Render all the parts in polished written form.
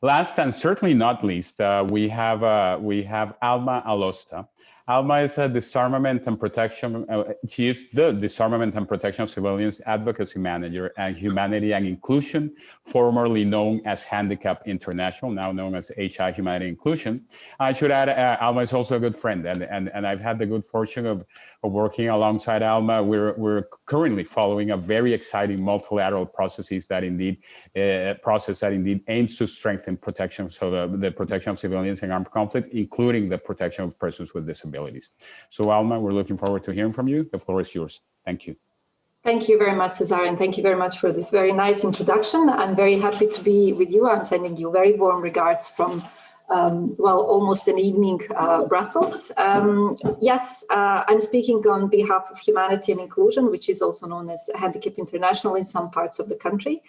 Last and certainly not least, we have Alma Osta. Alma is a disarmament and protection. She is the disarmament and protection of civilians advocacy manager at Humanity and Inclusion, formerly known as Handicap International, now known as IHL Humanity and Inclusion. I should add, Alma is also a good friend, and I've had the good fortune of working alongside Alma. We're currently following a very exciting multilateral process that indeed aims to strengthen protection, so the protection of civilians in armed conflict, including the protection of persons with disabilities. So Alma, we're looking forward to hearing from you. The floor is yours. Thank you. Thank you very much, Cesar, and thank you very much for this very nice introduction. I'm very happy to be with you. I'm sending you very warm regards from, well, almost an evening Brussels. Yes, I'm speaking on behalf of Humanity and Inclusion, which is also known as Handicap International in some parts of the country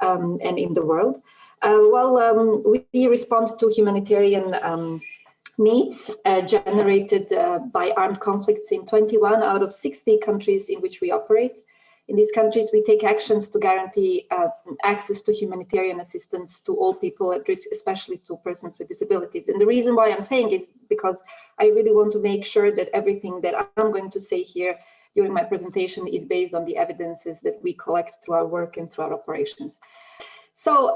and in the world. We respond to humanitarian needs generated by armed conflicts in 21 out of 60 countries in which we operate. In these countries, we take actions to guarantee access to humanitarian assistance to all people at risk, especially to persons with disabilities. And the reason why I'm saying is because I really want to make sure that everything that I'm going to say here during my presentation is based on the evidences that we collect through our work and through our operations. So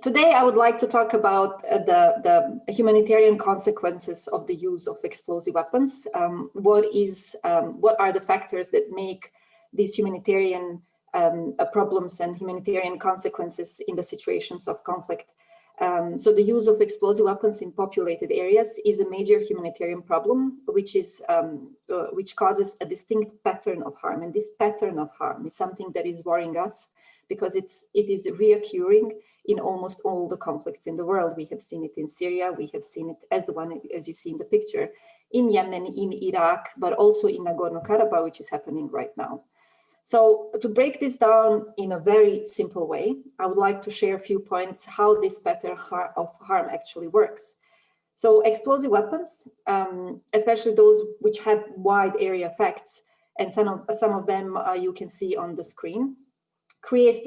today, I would like to talk about the humanitarian consequences of the use of explosive weapons. What are the factors that make these humanitarian problems and humanitarian consequences in the situations of conflict? So the use of explosive weapons in populated areas is a major humanitarian problem, which causes a distinct pattern of harm. And this pattern of harm is something that is worrying us because it is reoccurring in almost all the conflicts in the world. We have seen it in Syria, we have seen it as you see in the picture, in Yemen, in Iraq, but also in Nagorno-Karabakh, which is happening right now. So to break this down in a very simple way, I would like to share a few points how this pattern of harm actually works. So explosive weapons, especially those which have wide area effects, and some of them you can see on the screen, create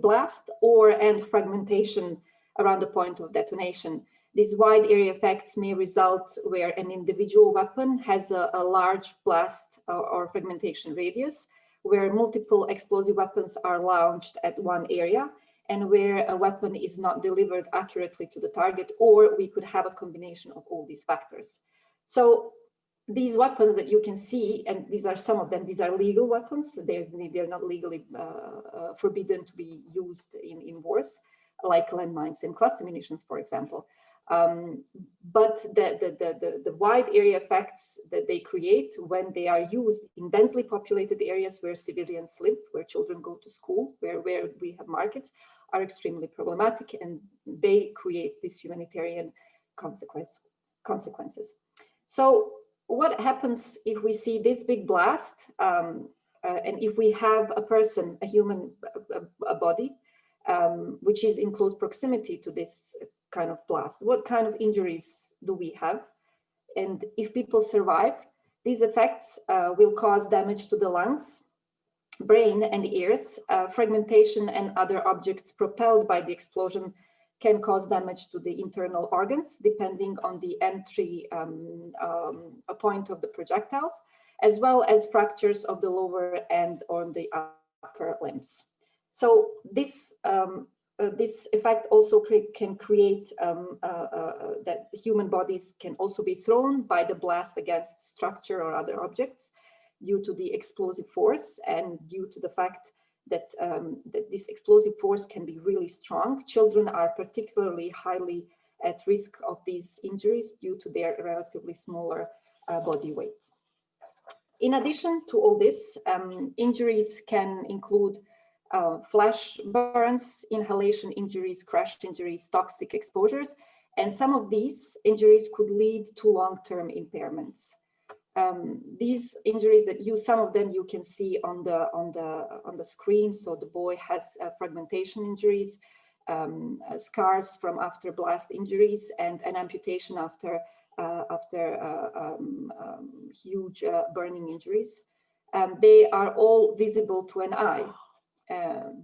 blast and fragmentation around the point of detonation. These wide area effects may result where an individual weapon has a large blast or fragmentation radius, where multiple explosive weapons are launched at one area, and where a weapon is not delivered accurately to the target, or we could have a combination of all these factors. So these weapons that you can see, and these are some of them, these are legal weapons. They're not legally forbidden to be used in wars, like landmines and cluster munitions, for example. But the wide area effects that they create when they are used in densely populated areas where civilians live, where children go to school, where we have markets, are extremely problematic, and they create these humanitarian consequences. So what happens if we see this big blast, and if we have a person, a human, a body, which is in close proximity to this kind of blast? What kind of injuries do we have? And if people survive, these effects will cause damage to the lungs, brain, and ears. Fragmentation and other objects propelled by the explosion can cause damage to the internal organs, depending on the entry point of the projectiles, as well as fractures of the lower and on the upper limbs. So this effect also can create that human bodies can also be thrown by the blast against structure or other objects due to the explosive force, and due to the fact that this explosive force can be really strong. Children are particularly highly at risk of these injuries due to their relatively smaller body weight. In addition to all this, injuries can include flash burns, inhalation injuries, crash injuries, toxic exposures, and some of these injuries could lead to long-term impairments. These injuries some of them you can see on the screen. So the boy has fragmentation injuries, scars from after blast injuries, and an amputation after huge burning injuries. They are all visible to an eye.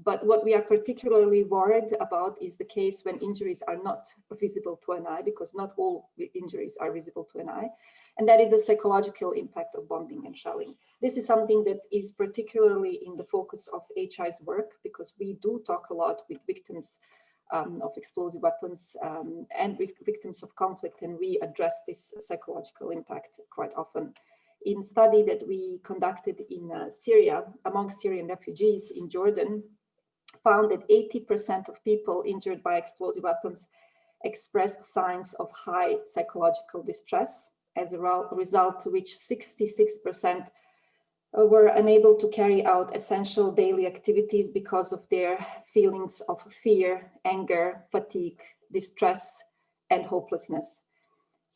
But what we are particularly worried about is the case when injuries are not visible to an eye, because not all injuries are visible to an eye, and that is the psychological impact of bombing and shelling. This is something that is particularly in the focus of HI's work, because we do talk a lot with victims of explosive weapons and with victims of conflict, and we address this psychological impact quite often. In a study that we conducted in Syria, among Syrian refugees in Jordan, found that 80% of people injured by explosive weapons expressed signs of high psychological distress, as a result to which 66% were unable to carry out essential daily activities because of their feelings of fear, anger, fatigue, distress, and hopelessness.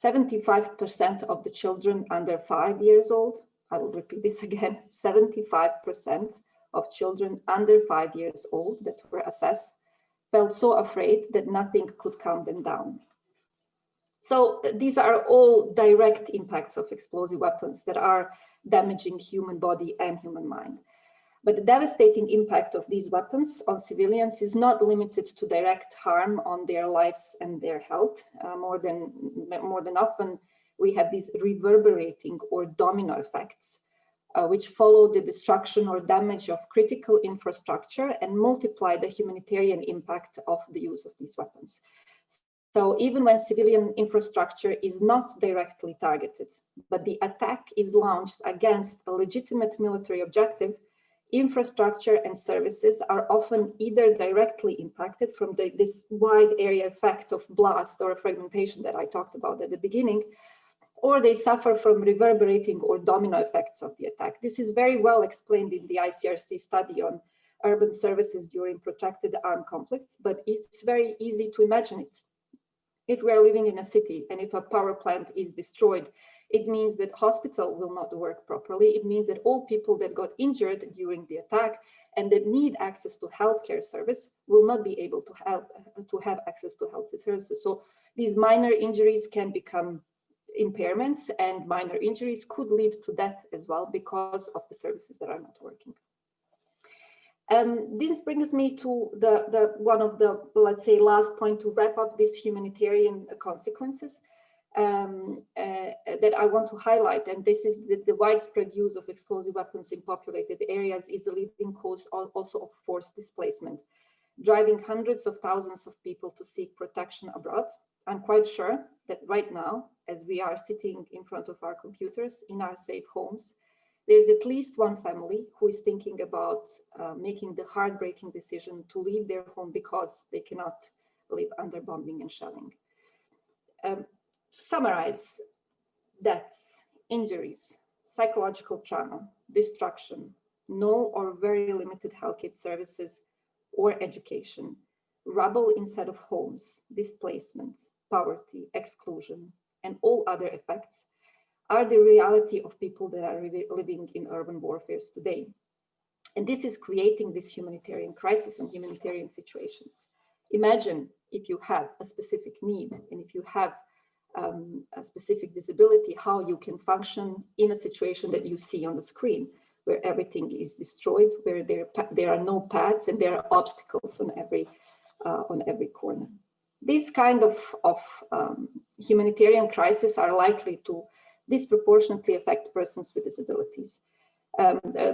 75% of the children under 5 years old, I will repeat this again, 75% of children under 5 years old that were assessed felt so afraid that nothing could calm them down. So these are all direct impacts of explosive weapons that are damaging human body and human mind. But the devastating impact of these weapons on civilians is not limited to direct harm on their lives and their health. More than often, we have these reverberating or domino effects, which follow the destruction or damage of critical infrastructure and multiply the humanitarian impact of the use of these weapons. So even when civilian infrastructure is not directly targeted, but the attack is launched against a legitimate military objective, infrastructure and services are often either directly impacted from this wide area effect of blast or fragmentation that I talked about at the beginning, or they suffer from reverberating or domino effects of the attack. This is very well explained in the ICRC study on urban services during protracted armed conflicts, but it's very easy to imagine it. If we are living in a city and if a power plant is destroyed, it means that hospital will not work properly. It means that all people that got injured during the attack and that need access to healthcare service will not be able to have access to health services. So these minor injuries can become impairments, and minor injuries could lead to death as well because of the services that are not working. This brings me to the one of the, let's say, last point to wrap up these humanitarian consequences that I want to highlight. And this is the widespread use of explosive weapons in populated areas is the leading cause also of forced displacement, driving hundreds of thousands of people to seek protection abroad. I'm quite sure that right now, as we are sitting in front of our computers in our safe homes, there's at least one family who is thinking about making the heartbreaking decision to leave their home because they cannot live under bombing and shelling. To summarize, deaths, injuries, psychological trauma, destruction, no or very limited health care services or education, rubble instead of homes, displacement, poverty, exclusion, and all other effects are the reality of people that are living in urban warfares today. And this is creating this humanitarian crisis and humanitarian situations. Imagine if you have a specific need and if you have a specific disability, how you can function in a situation that you see on the screen, where everything is destroyed, where there are no paths and there are obstacles on every corner. These kind of humanitarian crises are likely to disproportionately affect persons with disabilities.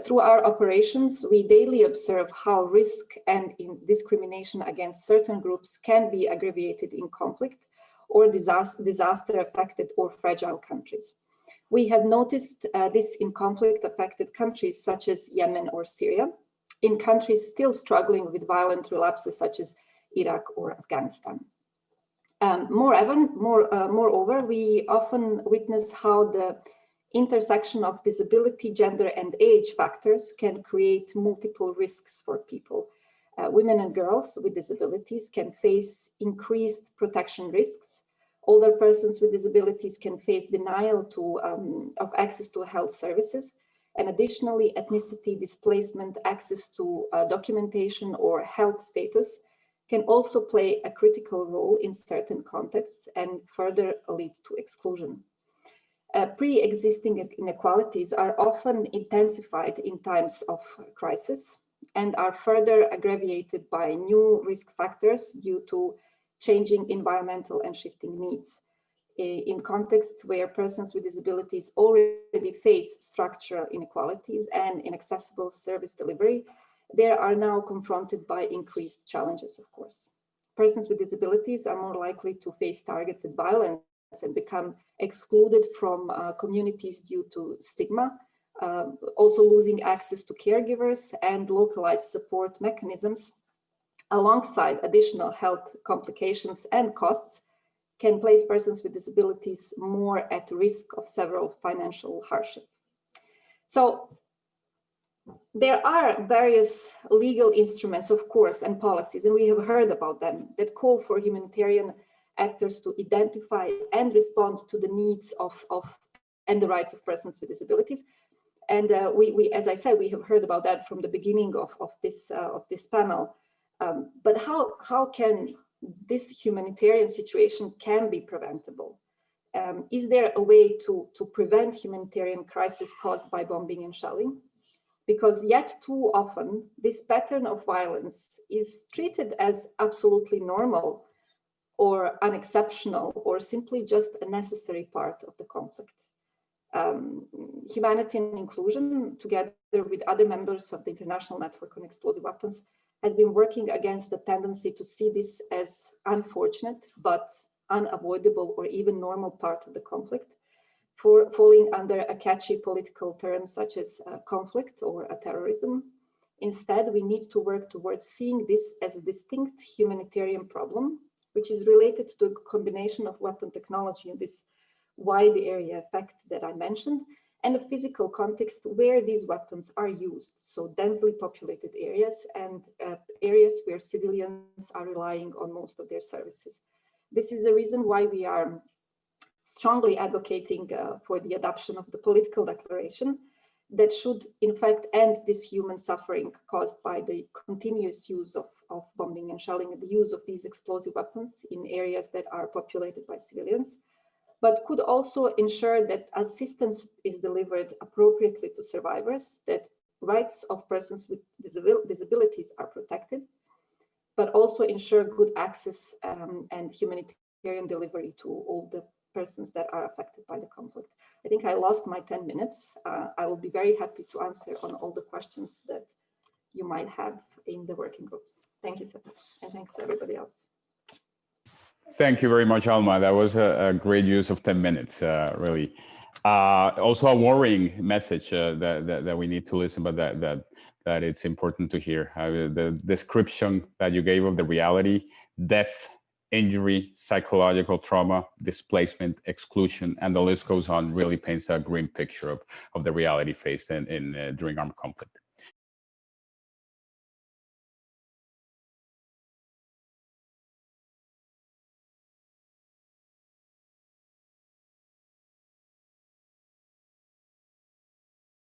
Through our operations, we daily observe how risk and discrimination against certain groups can be aggravated in conflict or disaster-affected or fragile countries. We have noticed this in conflict-affected countries such as Yemen or Syria, in countries still struggling with violent relapses such as Iraq or Afghanistan. Moreover, we often witness how the intersection of disability, gender, and age factors can create multiple risks for people. Women and girls with disabilities can face increased protection risks. Older persons with disabilities can face denial of access to health services. And additionally, ethnicity, displacement, access to documentation or health status can also play a critical role in certain contexts and further lead to exclusion. Pre-existing inequalities are often intensified in times of crisis. and are further aggravated by new risk factors due to changing environmental and shifting needs. In contexts where persons with disabilities already face structural inequalities and inaccessible service delivery, they are now confronted by increased challenges, of course. Persons with disabilities are more likely to face targeted violence and become excluded from communities due to stigma, also losing access to caregivers and localized support mechanisms, alongside additional health complications and costs, can place persons with disabilities more at risk of several financial hardship. So there are various legal instruments, of course, and policies, and we have heard about them, that call for humanitarian actors to identify and respond to the needs of and the rights of persons with disabilities. And we, as I said, we have heard about that from the beginning of this panel. But how can this humanitarian situation can be preventable? Is there a way to prevent humanitarian crisis caused by bombing and shelling? Because yet too often, this pattern of violence is treated as absolutely normal or unexceptional, or simply just a necessary part of the conflict. Humanity and Inclusion, together with other members of the International Network on Explosive Weapons, has been working against the tendency to see this as unfortunate but unavoidable or even normal part of the conflict, for falling under a catchy political term such as conflict or a terrorism. Instead, we need to work towards seeing this as a distinct humanitarian problem, which is related to the combination of weapon technology and this wide area effect that I mentioned, and a physical context where these weapons are used, so densely populated areas and areas where civilians are relying on most of their services. This is the reason why we are strongly advocating for the adoption of the political declaration that should, in fact, end this human suffering caused by the continuous use of bombing and shelling and the use of these explosive weapons in areas that are populated by civilians, but could also ensure that assistance is delivered appropriately to survivors, that rights of persons with disabilities are protected, but also ensure good access and humanitarian delivery to all the persons that are affected by the conflict. I think I lost my 10 minutes. I will be very happy to answer on all the questions that you might have in the working groups. Thank you, Sepa, and thanks to everybody else. Thank you very much, Alma. That was a great use of 10 minutes, really. Also a worrying message that we need to listen, but that it's important to hear. The description that you gave of the reality, death, injury, psychological trauma, displacement, exclusion, and the list goes on, really paints a grim picture of the reality faced during armed conflict.